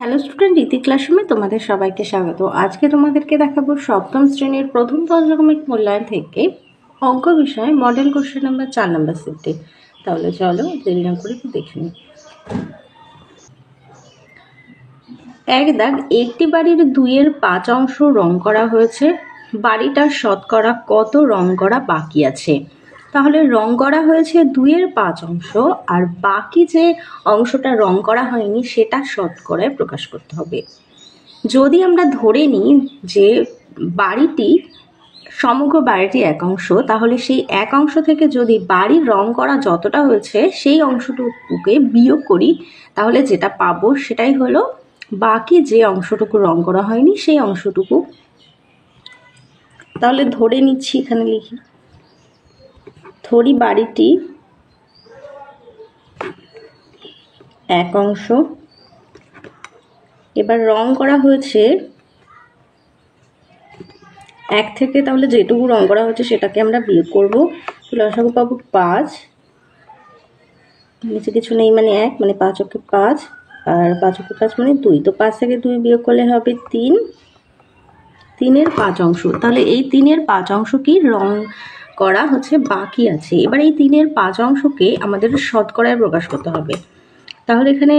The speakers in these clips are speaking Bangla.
হ্যালো স্টুডেন্ট, ইতি ক্লাসরুমে তোমাদের সবাইকে স্বাগত। আজকে তোমাদেরকে দেখাবো সপ্তম শ্রেণীর প্রথম পর্যায়ক্রমিক মূল্যায়ন থেকে অঙ্ক বিষয় মডেল কোশ্চেন নাম্বার 4 নম্বর সেটটি। তাহলে চলো দেরি না করে দেখে নিই। এক দাগ, একটি বাড়ির 2/5 অংশ রং করা হয়েছে, বাড়িটার শতকরা কত রং করা বাকি আছে? তাহলে রং করা হয়েছে 2/5 অংশ, আর বাকি যে অংশটা রং করা হয়নি সেটা শতকরায় প্রকাশ করতে হবে। যদি আমরা ধরে নিই যে বাড়িটি সমগ্র বাড়িটি এক অংশ, তাহলে সেই এক অংশ থেকে যদি বাড়ির রং করা যতটা হয়েছে সেই অংশটুকুকে বিয়োগ করি, তাহলে যেটা পাবো সেটাই হলো বাকি যে অংশটুকু রং করা হয়নি সেই অংশটুকু। তাহলে ধরে নিচ্ছি, এখানে লিখি, ধরি বাড়িটি এক অংশ, এবার রং করা হয়েছে এক থেকে, তাহলে যেটুকু রং করা হয়েছে সেটাকে আমরা বিয়োগ করবো। লসাগু পাবো 5, নিচে কিছু নেই মানে 1, মানে 5 × 5, আর 5 × 5 মানে 2। তো 5 থেকে 2 বিয়োগ করলে হবে 3, 3/5 অংশ। তাহলে এই 3/5 অংশ কি রং করা হচ্ছে বাকি আছে। এবার এই 3/5 অংশকে আমাদের শতকরায় প্রকাশ করতে হবে। তাহলে এখানে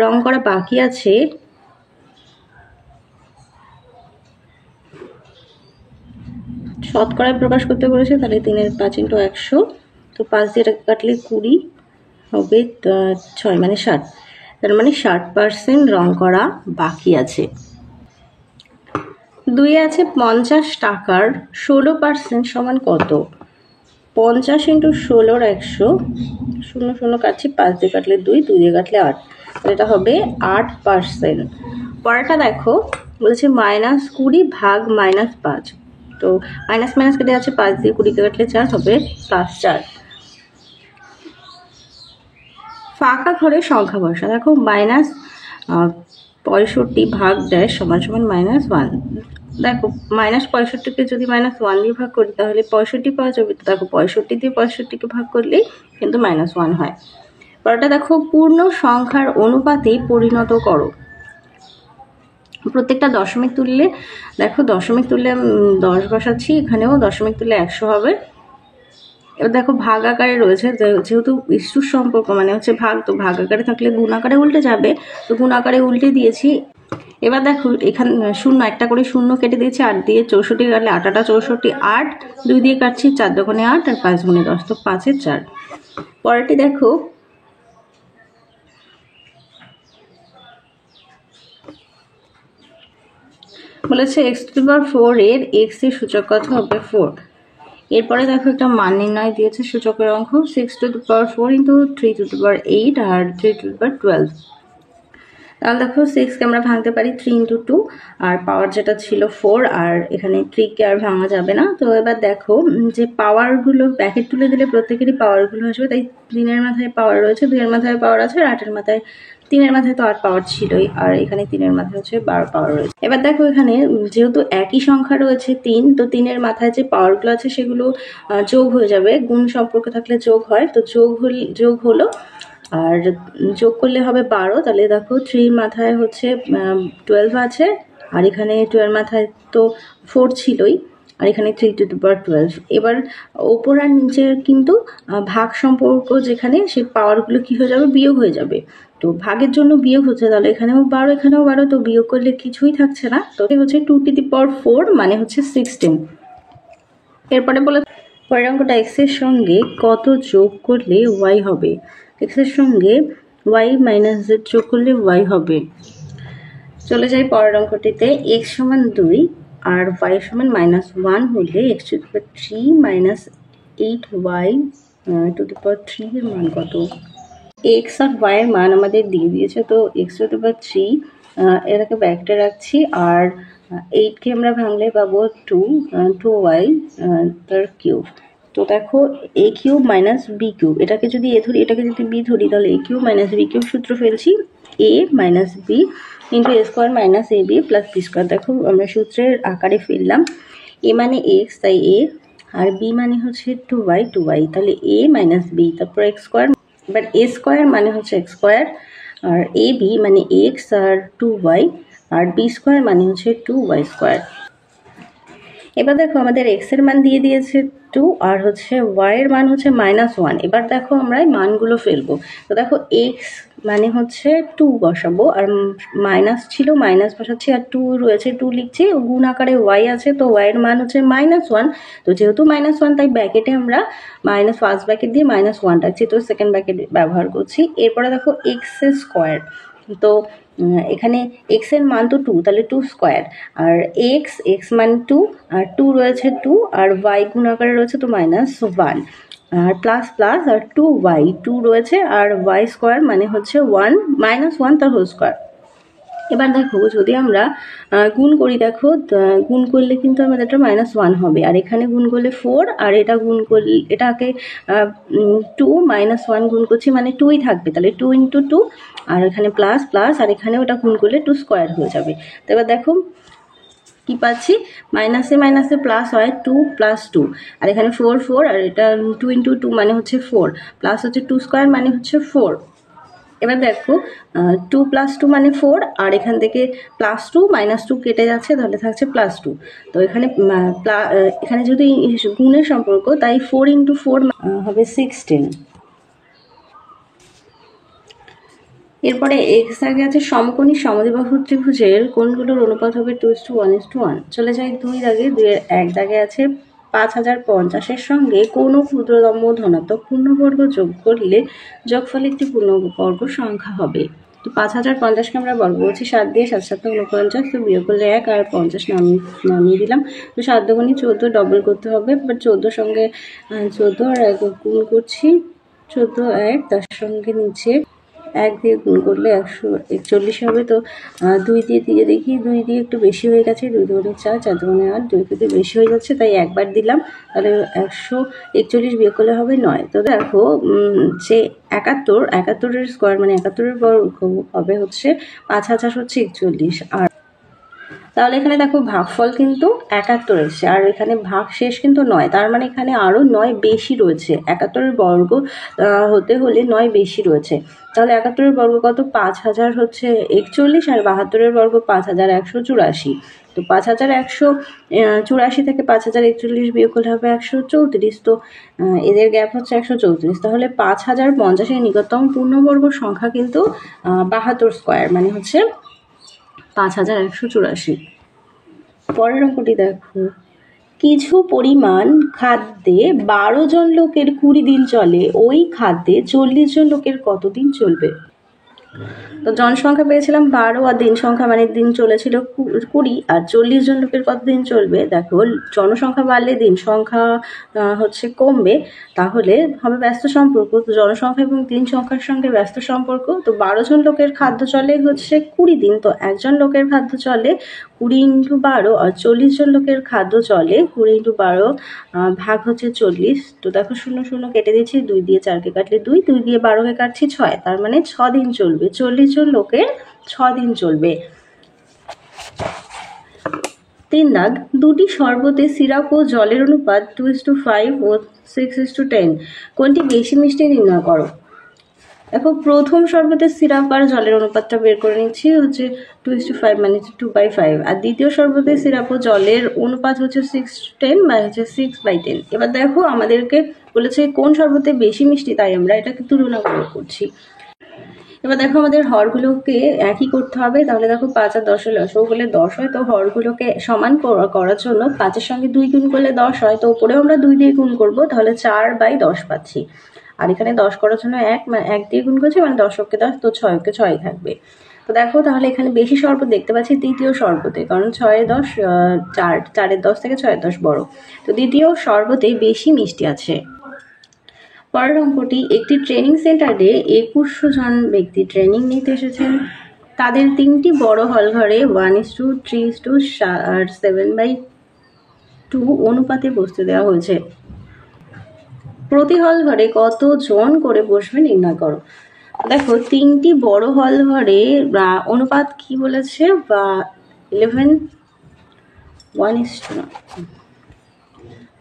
রং করা বাকি আছে শতকরায় প্রকাশ করতে বলেছে, তাহলে 3/5 × 100। তো 5 দিয়ে এটাকে কাটলে 20 হবে, 6 মানে 60। তার মানে 60% রং করা বাকি আছে। 2 আছে 50 টাকার 16% সমান কত? 50 × 16 100, 0 0 কাটছি, 5 দিয়ে কাটলে 2, 2 দিয়ে কাটলে 8, এটা হবে 8%। পরেরটা দেখো, বলছে -20 ভাগ -5। তো মাইনাস মাইনাস কেটে আছে, 5 দিয়ে 20 কে কাটলে 4 হবে +4। ফাঁকা ঘরে সংখ্যা বসা। দেখো -65 ভাগ ড্যাশ সমান সমান -1। দেখো -65কে যদি -1 দিয়ে ভাগ করি তাহলে 65 পাওয়া যাবে। তো দেখো 65 দিয়ে 65কে ভাগ করলেই কিন্তু -1 হয়। পরেরটা দেখো, পূর্ণ সংখ্যার অনুপাতে পরিণত করো। প্রত্যেকটা দশমিক তুললে, দেখো দশমিক তুললে 10 বসাচ্ছি, এখানেও দশমিক তুললে 100 হবে। এবার দেখো ভাগ আকারে রয়েছে, যেহেতু ইস্যুর সম্পর্ক মানে হচ্ছে ভাগ, তো ভাগ আকারে থাকলে গুণ আকারে উল্টে যাবে, তো গুণ আকারে উল্টে দিয়েছি। এবার দেখো এখানে 0 একটা করে 0 কেটে দিয়েছি, 8 দিয়ে 64 কাটলে 8 8 64, 8 2 দিয়ে কাটছি, 4 দোকানে 8 আর 5 গুণে 10, তো 5 এর 4। পরেরটি দেখো, বলেছে x⁴ এর x এর সূচক কত হবে? 4। এরপরে দেখো একটা মান নির্ণয় দিয়েছে সূচকের অঙ্ক, 6⁴ × 3⁸ আর 3⁴ তাহলে দেখো 6কে আমরা ভাঙতে পারি 3 × 2, আর পাওয়ার যেটা ছিল 4, আর এখানে 3কে আর ভাঙা যাবে না। তো এবার দেখো যে পাওয়ারগুলো ব্র্যাকেট তুলে দিলে প্রত্যেকেরই পাওয়ারগুলো আসবে, তাই 3-এর মাথায় পাওয়ার রয়েছে, 2-এর মাথায় পাওয়ার আছে, আর 8-এর মাথায়, 3-এর মাথায় তো 8 পাওয়ার ছিলই, আর এখানে 3-এর মাথায় হচ্ছে 12 পাওয়ার রয়েছে। এবার দেখো এখানে যেহেতু একই সংখ্যা রয়েছে 3, তো 3-এর মাথায় যে পাওয়ারগুলো আছে সেগুলো যোগ হয়ে যাবে, গুণ সম্পর্ক থাকলে যোগ হয়, তো যোগ হলো, আর যোগ করলে হবে 12। তাহলে দেখো 3 মাথায় হচ্ছে 12 আছে, আর এখানে 2 এর মাথায় তো 4 ছিলই, আর এখানে 3⁴ এবার ওপর আর নিচে কিন্তু ভাগ সম্পর্ক, যেখানে সেই পাওয়ারগুলো কি হয়ে যাবে? বিয়োগ হয়ে যাবে। তো ভাগের জন্য বিয়োগ হচ্ছে, তাহলে এখানেও 12 এখানেও 12, তো বিয়োগ করলে কিছুই থাকছে না, তো হচ্ছে 2⁴ মানে হচ্ছে 16। এরপরে বলে পরের অঙ্কটা, x এর সঙ্গে কত যোগ করলে y হবে? x এর সঙ্গে y - z যোগ করলে y হবে। চলে যাই পরের অঙ্কটিতে, x সমান 2 আর y সমান -1 হলে x⁴ - 8y⁴ এর মান কত? x আর y এর মান আমাদের দিয়ে দিয়েছে, তো x⁴ এটাকে ব্যাকটে রাখছি, আর 8কে আমরা ভাঙলে পাবো 2y তার কিউব। তো দেখো a³ - b³ এটাকে যদি a ধরি, এটাকে যদি b ধরি, তাহলে a³ - b³ সূত্র ফেলছি, a - b × a² - ab + b²। দেখো আমরা সূত্রের আকারে ফেললাম, a মানে x তাই a, আর b মানে হচ্ছে 2y, তাহলে a - b, তারপর x²। এবার a² মানে হচ্ছে x², আর এ বি মানে এক্স আর 2y, আর বি স্কোয়ার মানে হচ্ছে 2y স্কোয়ার। এবার দেখো আমাদের এক্স এর মান দিয়ে দিয়েছে 2 আর হচ্ছে ওয়াই এর মান হচ্ছে -1। এবার দেখো আমরা এই মানগুলো ফেলবো। তো দেখো এক্স মানে হচ্ছে 2 বসাবো, আর মাইনাস ছিল মাইনাস বসাচ্ছি, আর 2 রয়েছে 2 লিখছি, গুণ আকারে ওয়াই আছে, তো ওয়াই এর মান হচ্ছে -1। তো যেহেতু -1 তাই ব্র্যাকেটে আমরা ফার্স্ট ব্র্যাকেট দিয়ে -1 রাখছি, তো সেকেন্ড ব্র্যাকেট ব্যবহার করছি। এরপরে দেখো এক্স স্কোয়ার, তো এখানে এক্স এর মান তো 2, তাহলে 2 স্কোয়ার, আর এক্স মান 2, আর 2 রয়েছে 2, আর ওয়াই গুণ আকারে রয়েছে তো -1, আর প্লাস প্লাস, আর 2y 2 রয়েছে, আর ওয়াই স্কোয়ার মানে হচ্ছে 1 -1 তার হোল স্কোয়ার। এবার দেখো যদি আমরা গুণ করি, দেখো গুণ করলে কিন্তু আমাদের এটা -1 হবে, আর এখানে গুণ করলে 4, আর এটা গুণ করলে এটাকে 2 -1 গুণ করছি মানে 2ই থাকবে, তাহলে 2 × 2, আর এখানে প্লাস প্লাস, আর এখানে ওটা গুণ করলে 2 স্কোয়ার হয়ে যাবে। তো এবার দেখো কি পাচ্ছি, মাইনাসে মাইনাসে প্লাস হয় 2 + 2, আর এখানে 4 4, আর এটা 2 × 2 মানে হচ্ছে 4, প্লাস হচ্ছে 2 স্কোয়ার মানে হচ্ছে 4। এবার দেখো 2 + 2 মানে 4, আর এখান থেকে +2 -2 কেটে যাচ্ছে, তাহলে থাকছে +2। তো এখানে এখানে যদি গুণের সম্পর্ক, তাই 4 × 4 হবে 16। এরপরে এক্স আগে আছে সমকোণী সমদ্বিবাহু ত্রিভুজের কোণগুলোর অনুপাত হবে 2:1:1। চলে যায় 2 দাগে, 2-এর 1 দাগে আছে 5050-এর সঙ্গে কোনো ক্ষুদ্রতম ধনাত্মক পূর্ণবর্গ যোগ করলে যোগফল একটি পূর্ণবর্গ সংখ্যা হবে। তো 5050-কে আমরা বর্গ করছি 7 দিয়ে, 7 7 49, তো বিয়োগ করলে 1, আর 50 নামিয়ে দিলাম। তো 7 দুগুণে 14, ডবল করতে হবে, বাট 14 সঙ্গে 14 আর 1 গুণ করছি, 14 1, তার সঙ্গে নিচে 1 দিয়ে গুণ করলে 141 হবে। তো 2 দিয়ে দেখি, 2 দিয়ে একটু বেশি হয়ে গেছে, 2 দুগুণে 4, 4 দুগুণে 8, 2 থেকে বেশি হয়ে যাচ্ছে, তাই একবার দিলাম, তাহলে 141 বিয়োগ করলে হবে 9। তো দেখো যে 71-এর স্কোয়ার মানে 71-এর বর্গ হবে হচ্ছে 5000 হচ্ছে 41, আর তাহলে এখানে দেখো ভাগফল কিন্তু 71 এসছে, আর এখানে ভাগ শেষ কিন্তু 9, তার মানে এখানে আরও 9 বেশি রয়েছে। 71-এর বর্গ হতে হলে 9 বেশি রয়েছে, তাহলে 71-এর বর্গ কত, 5000 হচ্ছে 41, আর 72-এর বর্গ 5184। তো 5184 থেকে 5041 বিয়োগ করলে হবে 134, তো এদের গ্যাপ হচ্ছে 134, তাহলে 5050-এর নিকটতম পূর্ণবর্গ সংখ্যা কিন্তু 72 স্কোয়ার মানে হচ্ছে 5184। পরের অঙ্কটি দেখো, কিছু পরিমাণ খাদ্যে 12 জন লোকের 20 দিন চলে, ওই খাদ্যে 40 জন লোকের কতদিন চলবে? তো জনসংখ্যা পেয়েছিলাম 12, আর দিন সংখ্যা মানে দিন চলেছিল 20, আর 40 জন লোকের কতদিন চলবে। দেখো জনসংখ্যা বাড়লে দিন সংখ্যা হচ্ছে কমবে, তাহলে হবে ব্যস্ত সম্পর্ক। তো জনসংখ্যা এবং দিন সংখ্যার সঙ্গে ব্যস্ত সম্পর্ক। তো 12 জন লোকের খাদ্য চলে হচ্ছে 20 দিন, তো একজন লোকের খাদ্য চলে 20 × 12, আর 40 জন লোকের খাদ্য চলে 20 × 12 ভাগ হচ্ছে 40। তো দেখো 0 0 কেটে দিচ্ছি, 2 দিয়ে 4কে কাটলে 2, 2 দিয়ে 12কে কাটছি 6, তার মানে 6 দিন চলবে, 40 জন লোকের 6 দিন চলবে। 3 দাগ, দুটি শরবতে সিরাপ ও জলের অনুপাত 2:5 ও 6:10, কোনটি বেশি মিষ্টি নির্ণয় করো। দেখো প্রথম শরবতের সিরাপ আর জলের অনুপাতটা বের করে নিচ্ছি, হচ্ছে 2:5 মানে 2/5, আর দ্বিতীয় শরবতের সিরাপ ও জলের অনুপাত হচ্ছে 6:10 মানে হচ্ছে 6/10। এবার দেখো আমাদেরকে বলেছে কোন শরবতে বেশি মিষ্টি, তাই আমরা এটাকে তুলনা করছি। এবার দেখো আমাদের হরগুলোকে একই করতে হবে, তাহলে দেখো 5 আর 10 লসাগু করলে 10 হয়, তো হরগুলোকে সমান করার জন্য 5-এর সঙ্গে 2 গুণ করলে 10 হয়, তো উপরেও আমরা 2 দিয়ে গুণ করবো, তাহলে 4/10 পাচ্ছি। আর এখানে 10 করার জন্য 1 দিয়ে গুণ করছি, মানে 10 × 10, তো 6 × 6 থাকবে। তো দেখো তাহলে এখানে বেশি শরবত দেখতে পাচ্ছি দ্বিতীয় শরবতে, কারণ 6-10 4-10 থেকে 6-10 বড়, তো দ্বিতীয় শরবতে বেশি মিষ্টি আছে। পরের অঙ্কটি, একটি ট্রেনিং সেন্টারে 2100 জন ব্যক্তি ট্রেনিং নিতে এসেছেন। তাদের 3টি বড় হল ঘরে 1:3:7/2 অনুপাতে বসতে দেওয়া হয়েছে। প্রতি হল ঘরে কত জন করে বসবে নির্ণয় করো। দেখো 3টি বড় হল ঘরে অনুপাত কি বলেছে, বা 11:1:9।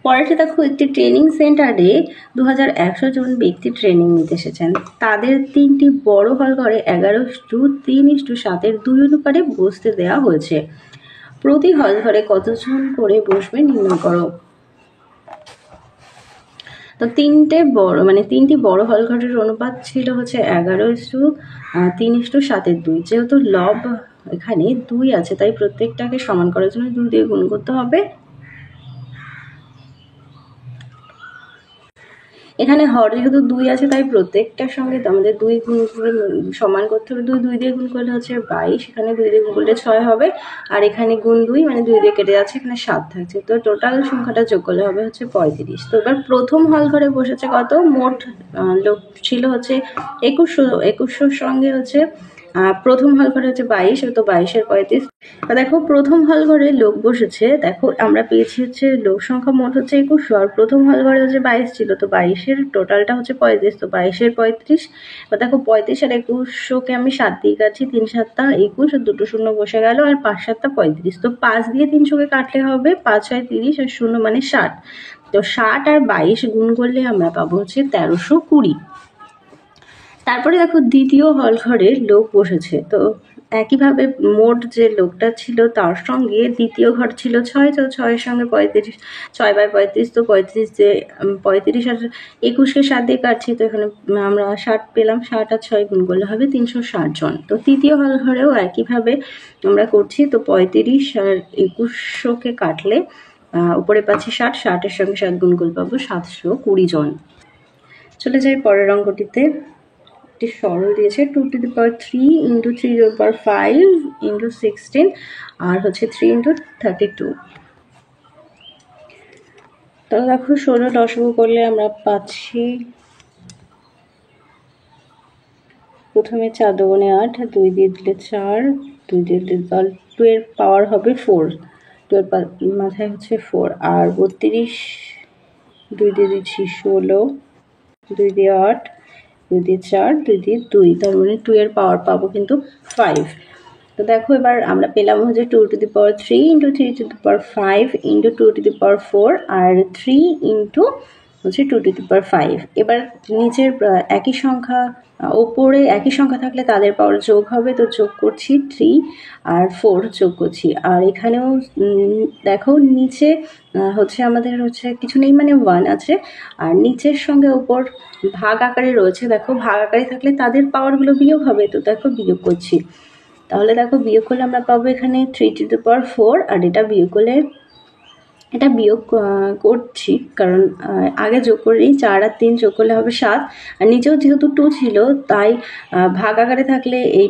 পরেরটা দেখো, একটি ট্রেনিং সেন্টারে 2100 জন ব্যক্তি ট্রেনিং নিতে এসেছেন। তাদের 3টি বড় হল ঘরে 11:3:7 2 অনুপাতে বসতে দেওয়া হয়েছে। প্রতি হল ঘরে কতজন করে বসবে নির্ণয় করো। তো তিনটি বড় হল ঘরের অনুপাত ছিল হচ্ছে 11:3:7 যেহেতু লব এখানে 2 আছে, তাই প্রত্যেকটাকে সমান করার জন্য 2 দিয়ে গুণ করতে হবে। এখানে হর যেহেতু 2 আছে, তাই প্রত্যেকটার সঙ্গে আমাদের 2 গুণ করে সমান করতে হবে। 2 দিয়ে গুণ করলে হচ্ছে 22, এখানে 2 দিয়ে গুণ করলে 6 হবে, আর এখানে গুণ 2 মানে 2 দিয়ে কেটে যাচ্ছে, এখানে 7 থাকছে। তো টোটাল সংখ্যাটা যোগ করলে হবে হচ্ছে 35। তো এবার প্রথম হল ঘরে বসেছে কত, মোট লোক ছিল হচ্ছে 2100 সঙ্গে হচ্ছে প্রথম হল ঘরে হচ্ছে 22, তো 22-এর 35। দেখো প্রথম হল ঘরে লোক বসেছে, দেখো আমরা পেয়েছি হচ্ছে লোক সংখ্যা মোট হচ্ছে 2100, আর প্রথম হল ঘরে হচ্ছে 22 ছিল, তো 22-এর টোটালটা হচ্ছে 35, তো 22-এর 35। দেখো 35 আর 2100-কে আমি 7 দিয়ে কাটছি, 3 7 21, আর 2 শূন্য বসে গেল, আর 5 7 35। তো 5 দিয়ে 300-কে কাটলে হবে 5 6 30, আর 0 মানে 60। তো 60 আর 22 গুণ করলে আমরা পাবো হচ্ছে 1320। তারপরে দেখো দ্বিতীয় হল ঘরে লোক বসেছে, তো একইভাবে মোট যে লোকটা ছিল তার সঙ্গে দ্বিতীয় ঘর ছিল 6, তো 6-এর সঙ্গে 35, 6/35, তো 35 আর 21-কে 7 দিয়ে কাটছি, তো এখানে আমরা 60 পেলাম। 60 আর 6 গুণ করলে হবে 360 জন। তো তৃতীয় হল ঘরেও একইভাবে আমরা করছি, তো 35 আর 2100-কে কাটলে উপরে পাচ্ছি 60, 60-এর সঙ্গে 7 গুণ করলে পাবো 720 জন। চলে যাই পরের অঙ্কটিতে। একটি সরল দিয়েছে 2^3 × 3^5 × 16, আর হচ্ছে 3 × 32। তাহলে দেখো 16 লসাগু করলে আমরা পাচ্ছি প্রথমে 4 × 8, 2 দিয়ে দিলে 4, 2 দিয়ে দিলে 2 এর পাওয়ার হবে 4, 2 এর মাথায় হচ্ছে 4, আর 32 2 দিয়ে দিচ্ছি 16, 2 দিয়ে 8, 2 দিয়ে 4, 2 দিয়ে 2, তার মানে 2 এর পাওয়ার পাবো কিন্তু 5। তো দেখো এবার আমরা পেলাম হচ্ছে 2^3 × 3^5 × 2^4, আর 3 × হচ্ছে 2^5। এবার নিচের একই সংখ্যা, ওপরে একই সংখ্যা থাকলে তাদের পাওয়ার যোগ হবে, তো যোগ করছি 3 আর 4 যোগ করছি। আর এখানেও দেখো নিচে হচ্ছে আমাদের হচ্ছে কিছু নেই, মানে 1 আছে, আর নিচের সঙ্গে ওপর ভাগ আকারে রয়েছে। দেখো ভাগ আকারে থাকলে তাদের পাওয়ারগুলো বিয়োগ হবে, তো দেখো বিয়োগ করছি। তাহলে দেখো বিয়োগ করলে আমরা পাবো এখানে 3^4, আর এটা বিয়োগ করলে, এটা বিয়োগ করছি কারণ আগে যোগ করেই 4 আর 3 যোগ করলে হবে 7, আর নিচেও যেহেতু 2 ছিল, তাই ভাগ আকারে থাকলে এই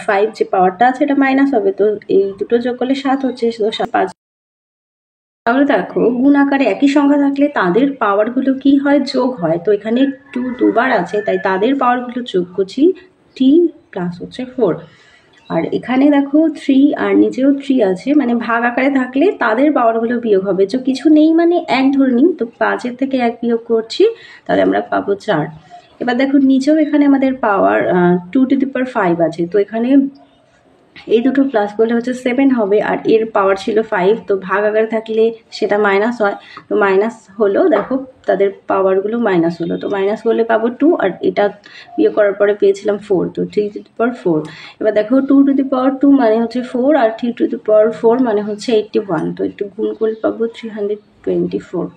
5 যে পাওয়ারটা আছে এটা মাইনাস হবে, তো এই দুটো যোগ করলে 7 হচ্ছে, তো 5। তাহলে দেখো গুণ আকারে একই সংখ্যা থাকলে তাদের পাওয়ারগুলো কি হয়, যোগ হয়। তো এখানে 2 দুবার আছে, তাই তাদের পাওয়ারগুলো যোগ করছি, t প্লাস হচ্ছে 4। আর এখানে দেখো 3 আর নিচেও 3 আছে, মানে ভাগ আকারে থাকলে তাদের পাওয়ারগুলো বিয়োগ হবে। তো কিছু নেই মানে 1 ধরে নিই, তো 5-এর থেকে 1 বিয়োগ করছি, তাহলে আমরা পাবো 4। এবার দেখো নিচেও এখানে আমাদের পাওয়ার 2^5 আছে, তো এখানে এই দুটো প্লাস করলে হচ্ছে 7 হবে, আর এর পাওয়ার ছিল 5, তো ভাগ আকারে থাকলে সেটা মাইনাস হয়, তো মাইনাস হলো, দেখো তাদের পাওয়ারগুলো মাইনাস হলো, তো মাইনাস করলে পাবো 2, আর এটা বিয়োগ করার পরে পেয়েছিলাম 4, তো 3^4। এবার দেখো 2^2 মানে হচ্ছে 4, আর 3^4 মানে হচ্ছে 81, তো একটু গুণ করলে পাবো 324।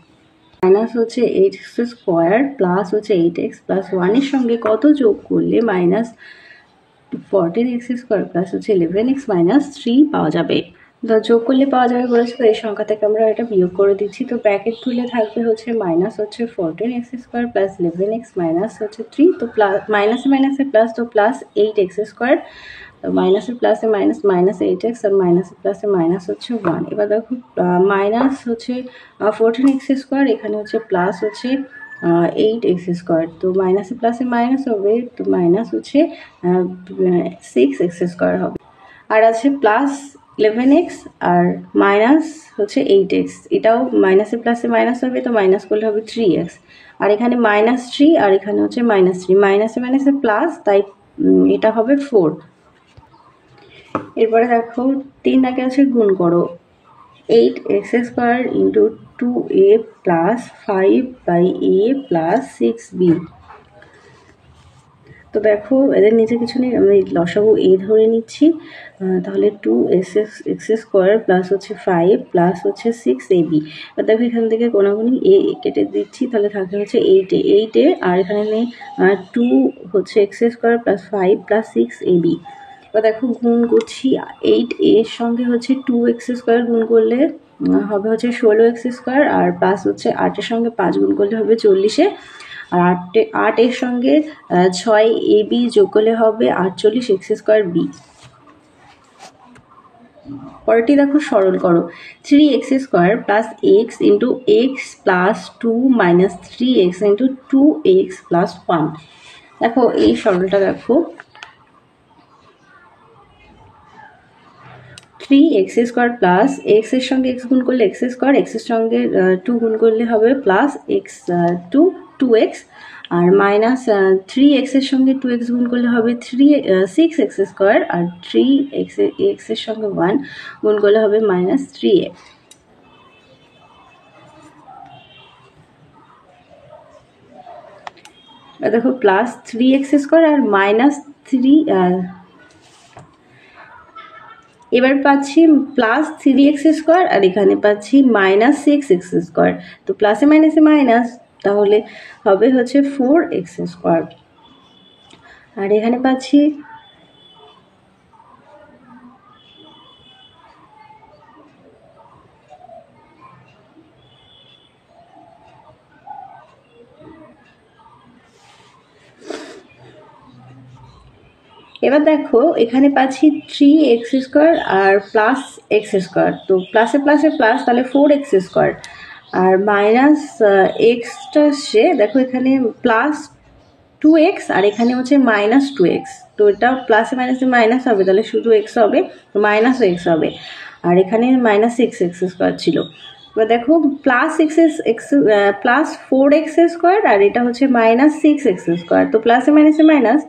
মাইনাস হচ্ছে 8x² প্লাস হচ্ছে 8x প্লাস 1 এর সঙ্গে কত যোগ করলে মাইনাস 14x² প্লাস হচ্ছে 11x মাইনাস 3 পাওয়া যাবে। তো যোগ করলে পাওয়া যাবে বলেছে, তো এই সংখ্যা থেকে আমরা এটা বিয়োগ করে দিচ্ছি। তো ব্র্যাকেট খুলে থাকবে হচ্ছে মাইনাস হচ্ছে 14x² প্লাস 11x মাইনাস হচ্ছে 3, তো প্লাস মাইনাসে মাইনাসে প্লাস, তো প্লাস 8x², তো মাইনাসে প্লাসে মাইনাস, মাইনাস 8x, আর মাইনাসে প্লাসে মাইনাস হচ্ছে 1। এবার দেখো মাইনাস হচ্ছে 14x², এখানে হচ্ছে প্লাস হচ্ছে 8x², তো মাইনাসে প্লাসে মাইনাস হবে, তো মাইনাস হচ্ছে 6x² হবে। আর আছে প্লাস 11x আর মাইনাস হচ্ছে 8x, এটাও মাইনাসে প্লাসে মাইনাস হবে, তো মাইনাস করলে হবে 3x, আর এখানে -3, আর এখানে হচ্ছে -3, মাইনাসে মাইনাসে প্লাস, তাই এটা হবে 4। এরপরে দেখো 3 দাগে আছে গুণ করো, 8x square into 2a plus 5/a plus 6b। তো দেখো এদের নিচে কিছু নেই, আমরা লসাগু a ধরে নিচ্ছি, তাহলে 2x স্কোয়ার প্লাস হচ্ছে 5 প্লাস হচ্ছে 6ab। এবার দেখো এখান থেকে কোনাগুনি a কেটে দিচ্ছি, তাহলে থাকে হচ্ছে 8a আর এখানে নেই 2 হচ্ছে x square plus 5 plus 6ab। এবার দেখো গুণ করছি, 8a এর সঙ্গে হচ্ছে 2x স্কোয়ার গুণ করলে হবে হচ্ছে 16x স্কোয়ার, আর প্লাস হচ্ছে 8 এর সঙ্গে 5 গুণ করলে হবে 40, আর 8 এর সঙ্গে 6ab যোগ করলে হবে 48x স্কোয়ার b। পরেরটি দেখো সরল করো, 3x square plus x into x plus 2 minus 3x into 2x plus 1। দেখো এই সরলটা দেখো, 3x স্কোয়ার প্লাস x এর সঙ্গে x গুণ করলে x স্কোয়ার, x এর সঙ্গে 2 গুণ করলে হবে প্লাস x 2x, আর মাইনাস 3x এর সঙ্গে 2x গুণ করলে হবে 6x স্কোয়ার, আর 3x এর সঙ্গে 1 গুণ করলে হবে মাইনাস 3x। দেখো প্লাস 3x স্কোয়ার আর মাইনাস 3, এবার পাচ্ছি প্লাস 3x স্কোয়ার আর এখানে পাচ্ছি মাইনাস 6x স্কোয়ার, তো প্লাসে মাইনাসে মাইনাস, তাহলে হবে হচ্ছে 4x স্কোয়ার। আর এখানে পাচ্ছি এবার দেখো এখানে পাচ্ছি 3x স্কোয়ার আর প্লাস এক্স স্কোয়ার, তো প্লাসে প্লাসে প্লাস, তাহলে 4x স্কোয়ার, আর মাইনাস এক্সটা আসছে, দেখো এখানে প্লাস 2x আর এখানে হচ্ছে মাইনাস 2x, তো এটা প্লাসে মাইনাসে মাইনাস হবে, তাহলে শুধু এক্স হবে, মাইনাস এক্স হবে, আর এখানে মাইনাস 6x স্কোয়ার ছিল। এবার দেখো প্লাস প্লাস 4x স্কোয়ার আর এটা হচ্ছে মাইনাস 6x স্কোয়ার, তো প্লাসে মাইনাসে মাইনাস,